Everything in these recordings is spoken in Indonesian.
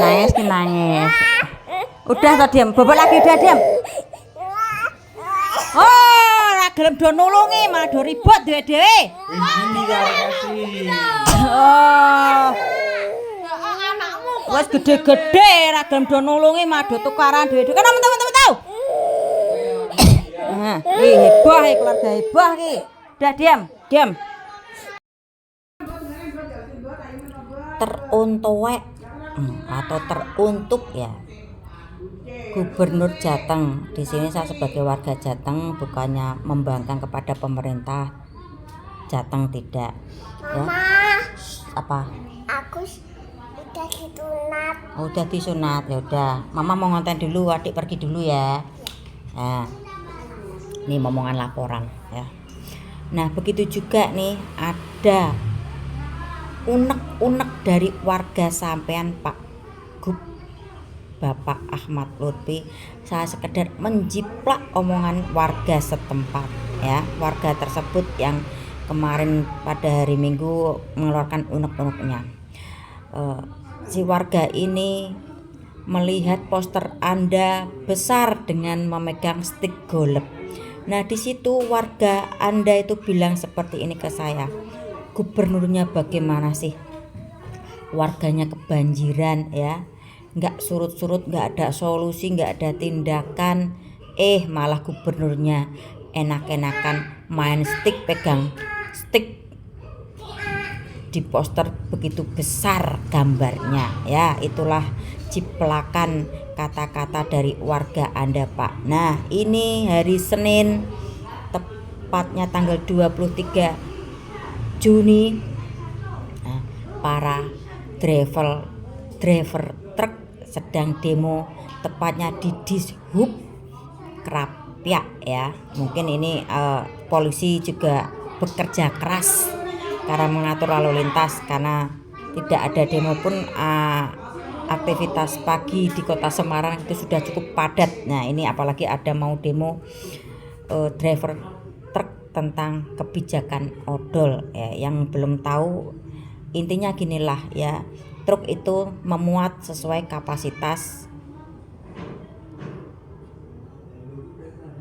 nangis ki nangis. Udah to diam, bobok lagi udah diam. Oh, ora gelem do nulungi, malah do ribut dhewe-dhewe. Ini kasih. Oh. Wes gede-gede ora gelem do nulungi, malah do tukaran dhewe-dhewe. Kan temen-temen tau. Nah, heboh keluarga heboh ki. Udah diam, diam. Teruntuek atau teruntuk ya. Gubernur Jateng. Di sini saya sebagai warga Jateng bukannya membangkang kepada pemerintah Jateng, tidak. Ya. Apa? Aku udah disunat. Oh, udah disunat ya udah. Mama mau ngonten dulu, adik pergi dulu ya. Nah, ini momongan laporan ya. Nah, begitu juga nih ada unek-unek dari warga sampean Pak Gub Bapak Ahmad Lutfi. Saya sekedar menjiplak omongan warga setempat ya. Warga tersebut yang kemarin pada hari Minggu mengeluarkan unek-uneknya. Si warga ini melihat poster Anda besar dengan memegang stik golep. Nah, di situ warga Anda itu bilang seperti ini ke saya. Gubernurnya bagaimana sih? Warganya kebanjiran ya. Nggak surut-surut, nggak ada solusi, nggak ada tindakan. Malah gubernurnya enak-enakan main stick, pegang stick. Di poster begitu besar gambarnya ya. Itulah ciplakan kata-kata dari warga Anda Pak. Nah, ini hari Senin tepatnya tanggal 23 Juni. Nah, para driver truk sedang demo tepatnya di Dishub Krapyak ya. Mungkin ini polisi juga bekerja keras karena mengatur lalu lintas, karena tidak ada demo pun aktivitas pagi di Kota Semarang itu sudah cukup padat. Nah, ini apalagi ada mau demo driver truk tentang kebijakan odol ya. Yang belum tahu, intinya ginilah ya, truk itu memuat sesuai kapasitas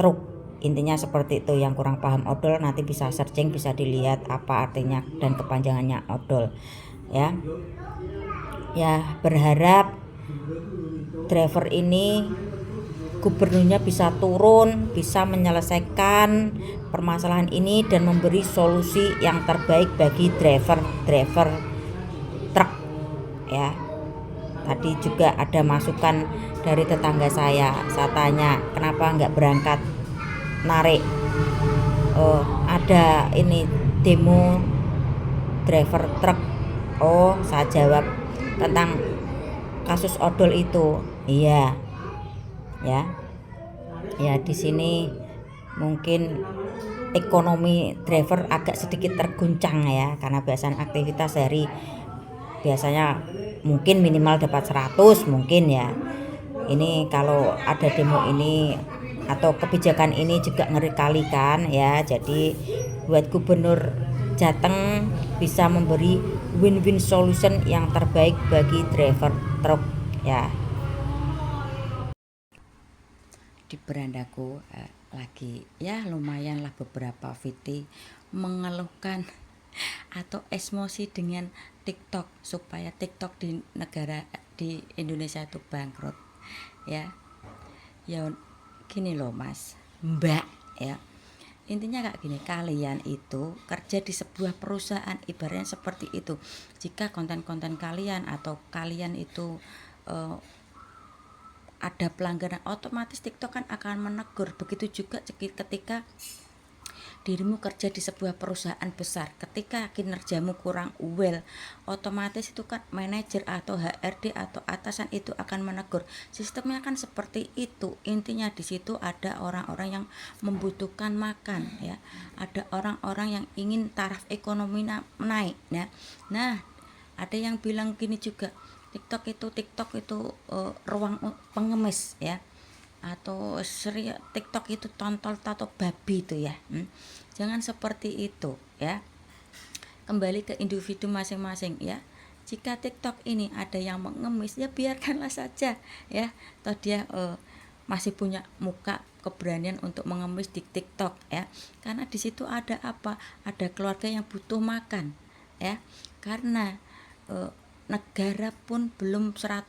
truk, intinya seperti itu. Yang kurang paham odol nanti bisa searching, bisa dilihat apa artinya dan kepanjangannya odol ya. Ya, berharap driver ini gubernurnya bisa turun, bisa menyelesaikan permasalahan ini dan memberi solusi yang terbaik bagi driver truk ya. Tadi juga ada masukan dari tetangga saya tanya kenapa nggak berangkat narik, ada ini demo driver truk. Saya jawab tentang kasus odol itu. Iya ya, di sini mungkin ekonomi driver agak sedikit terguncang ya, karena biasanya aktivitas dari biasanya mungkin minimal dapat 100 mungkin ya. Ini kalau ada demo ini atau kebijakan ini juga ngeri kali kan ya. Jadi buat gubernur Jateng bisa memberi win-win solution yang terbaik bagi driver truk ya. Di berandaku lagi ya lumayan lah beberapa VT mengeluhkan atau emosi dengan TikTok, supaya TikTok di Indonesia itu bangkrut ya. Gini loh Mas Mbak ya, intinya kayak gini, kalian itu kerja di sebuah perusahaan, ibaratnya seperti itu. Jika konten-konten kalian atau kalian itu ada pelanggaran, otomatis TikTok kan akan menegur. Begitu juga ketika dirimu kerja di sebuah perusahaan besar, ketika kinerjamu kurang well, otomatis itu kan manajer atau HRD atau atasan itu akan menegur. Sistemnya kan seperti itu. Intinya di situ ada orang-orang yang membutuhkan makan ya, ada orang-orang yang ingin taraf ekonomi naik ya. Nah, ada yang bilang gini juga, TikTok itu ruang pengemis ya, atau TikTok itu tontol tato babi itu ya. Jangan seperti itu ya. Kembali ke individu masing-masing ya. jika TikTok ini ada yang mengemis, ya biarkanlah saja ya. Toh dia masih punya muka keberanian untuk mengemis di TikTok ya. Karena di situ ada apa? Ada keluarga yang butuh makan ya. Karena negara pun belum 100%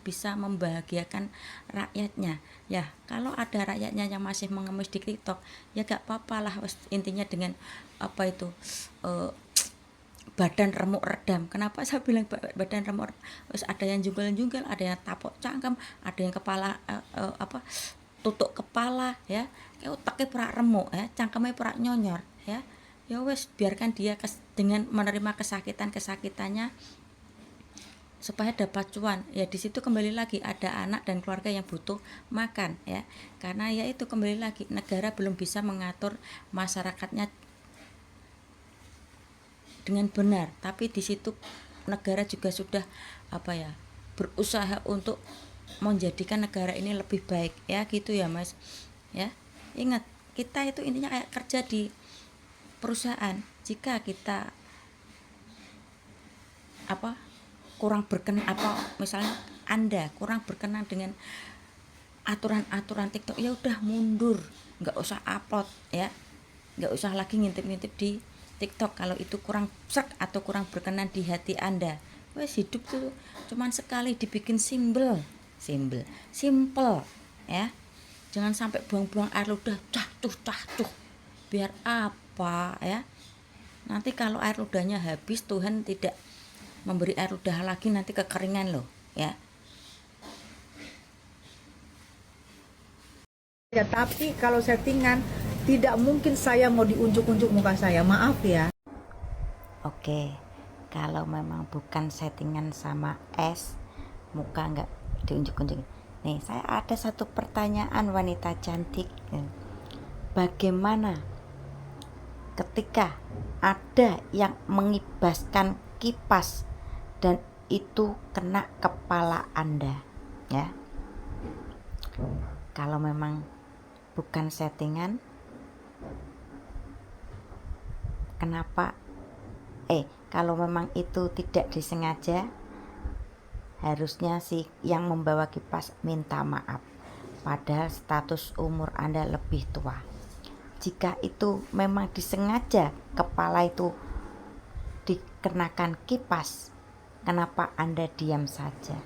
bisa membahagiakan rakyatnya ya. Kalau ada rakyatnya yang masih mengemis di TikTok, ya gak apa-apa lah, intinya dengan apa itu badan remuk redam. Kenapa saya bilang badan remuk? Ada yang jungkel-jungkel, ada yang tapok cangkem, ada yang kepala tutuk kepala ya, kayak otaknya perak remuk ya, cangkemnya perak nyonyor ya. Ya wes, biarkan dia dengan menerima kesakitannya supaya dapat cuan ya. Di situ kembali lagi ada anak dan keluarga yang butuh makan ya. Karena ya itu kembali lagi, negara belum bisa mengatur masyarakatnya dengan benar, tapi di situ negara juga sudah berusaha untuk menjadikan negara ini lebih baik ya, gitu ya Mas ya. Ingat, kita itu intinya kayak kerja di perusahaan. Jika kita kurang berkenan, misalnya Anda kurang berkenan dengan aturan-aturan TikTok, ya udah mundur, nggak usah upload ya, nggak usah lagi ngintip-ngintip di TikTok kalau itu kurang srek atau kurang berkenan di hati Anda. Wes, hidup tuh cuman sekali, dibikin simple ya. Jangan sampai buang-buang air ludah catuh. Biar apa ya? Nanti kalau air ludahnya habis, Tuhan tidak memberi air ludah lagi, nanti kekeringan loh ya. Ya, tapi kalau settingan tidak mungkin saya mau diunjuk-unjuk muka saya, maaf ya. Oke, kalau memang bukan settingan sama es, muka nggak diunjuk-unjuk. Nih, saya ada satu pertanyaan wanita cantik. Bagaimana ketika ada yang mengibaskan kipas dan itu kena kepala Anda ya? Kalau memang bukan settingan, kenapa kalau memang itu tidak disengaja, harusnya sih yang membawa kipas minta maaf, padahal status umur Anda lebih tua. Jika itu memang disengaja kepala itu dikenakan kipas, kenapa Anda diam saja?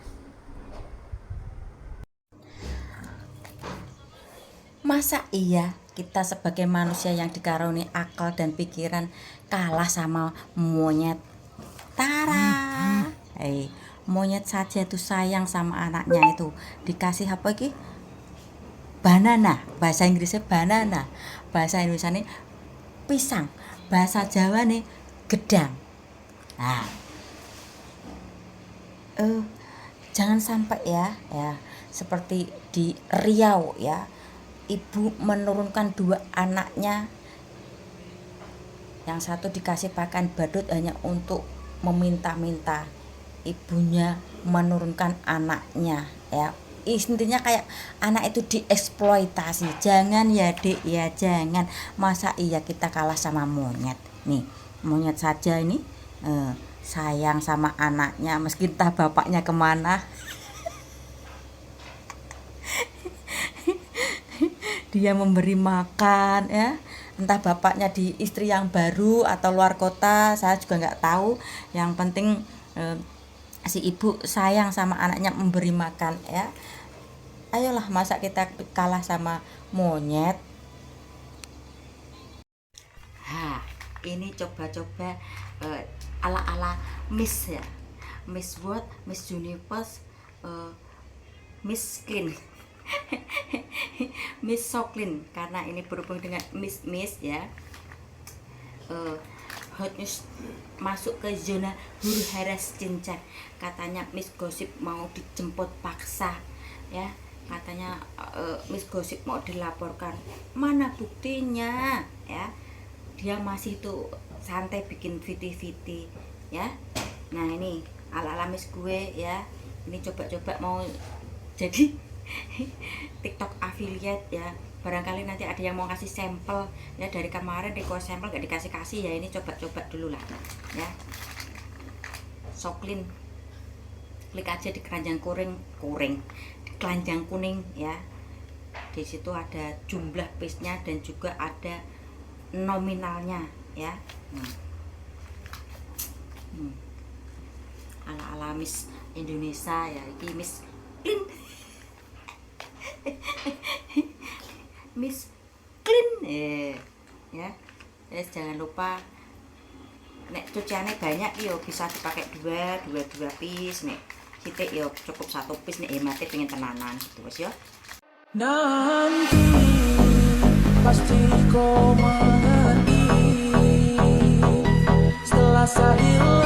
Masa iya kita sebagai manusia yang dikaruniai akal dan pikiran kalah sama monyet? Tara, monyet saja tuh sayang sama anaknya, itu dikasih apa lagi? Banana, bahasa Inggrisnya banana, bahasa Indonesia nih pisang, bahasa Jawa nih gedang. Nah, jangan sampai ya seperti di Riau ya, ibu menurunkan 2 anaknya, yang satu dikasih pakan badut hanya untuk meminta-minta, ibunya menurunkan anaknya ya. Intinya kayak anak itu dieksploitasi. Jangan ya Dek ya, jangan. Masa iya kita kalah sama monyet? Nih, monyet saja ini sayang sama anaknya meski entah bapaknya kemana. Dia memberi makan ya, entah bapaknya di istri yang baru atau luar kota, saya juga nggak tahu. Yang penting si ibu sayang sama anaknya, memberi makan ya. Ayolah, masa kita kalah sama monyet? Ini coba-coba ala-ala Miss ya, Miss World, Miss Universe, Miss Clean. Miss So Clean, karena ini berhubung dengan Miss ya. Hot news masuk ke zona huru hara cincang. Katanya Miss Gosip mau dijemput paksa ya. Katanya Miss Gosip mau dilaporkan. Mana buktinya ya? Dia masih tuh santai bikin viti ya. Nah, ini ala-ala Miss gue ya. Ini coba-coba mau jadi TikTok affiliate ya. Barangkali nanti ada yang mau kasih sampel ya, dari kemarin request sampel gak dikasih ya. Ini coba-coba dulu lah ya. Soklin. Klik aja di keranjang di keranjang kuning ya. Di situ ada jumlah piece-nya dan juga ada nominalnya ya. Ala-ala Miss Indonesia ya, iki Miss Clean. Miss Clean ya. Terus jangan lupa nek cuciannya banyak yo bisa dipakai dua piece, nek sithik yo cukup 1 piece, nek hematnya pengen tenanan gitu wis yo. Nanti pasti kau mengerti setelah saya